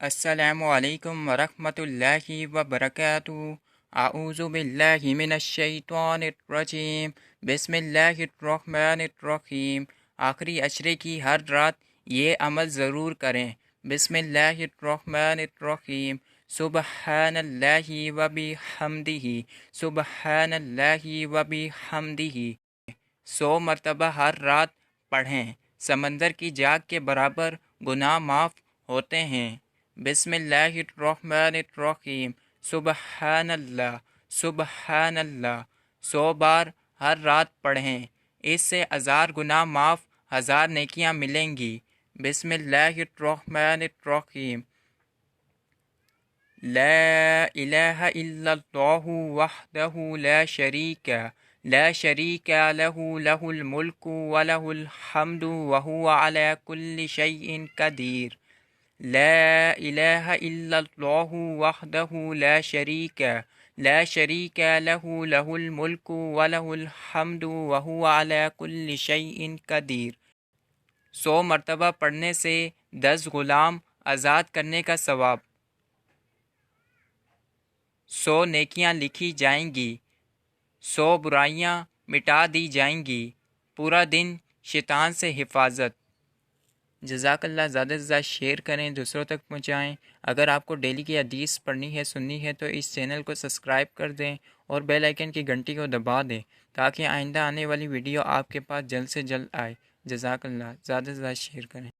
السلام علیکم ورحمۃ اللہ وبرکاتہ۔ اعوذ باللہ من الشیطان الرجیم، بسم اللہ الرحمن الرحیم۔ آخری عشرے کی ہر رات یہ عمل ضرور کریں۔ بسم اللہ الرحمن الرحیم۔ سبحان اللہ وبحمدہ، سبحان اللہ وبحمدہ 100 مرتبہ ہر رات پڑھیں۔ سمندر کی جاگ کے برابر گناہ معاف ہوتے ہیں۔ بسم اللہ الرحمن الرحیم۔ سبحان اللہ، سبحان اللہ 100 بار ہر رات پڑھیں۔ اس سے 1000 گناہ معاف، 1000 نیکیاں ملیں گی۔ بسم اللہ الرحمن الرحیم۔ لا الہ الا اللہ وحدہ لا شریک لہ الملک ولہ الحمد وہو علی کل شیء قدیر۔ لا الہ الا اللہ وحدہ لا شریک لہ الملک ولہ الحمد وہو علی کل شیء قدیر۔ 100 مرتبہ پڑھنے سے 10 غلام آزاد کرنے کا ثواب، 100 نیکیاں لکھی جائیں گی، 100 برائیاں مٹا دی جائیں گی، پورا دن شیطان سے حفاظت۔ جزاک اللہ۔ زیادہ سے زیادہ شیئر کریں، دوسروں تک پہنچائیں۔ اگر آپ کو ڈیلی کی حدیث پڑھنی ہے، سننی ہے تو اس چینل کو سبسکرائب کر دیں اور بیل آئیکن کی گھنٹی کو دبا دیں تاکہ آئندہ آنے والی ویڈیو آپ کے پاس جلد سے جلد آئے۔ جزاک اللہ۔ زیادہ سے زیادہ شیئر کریں۔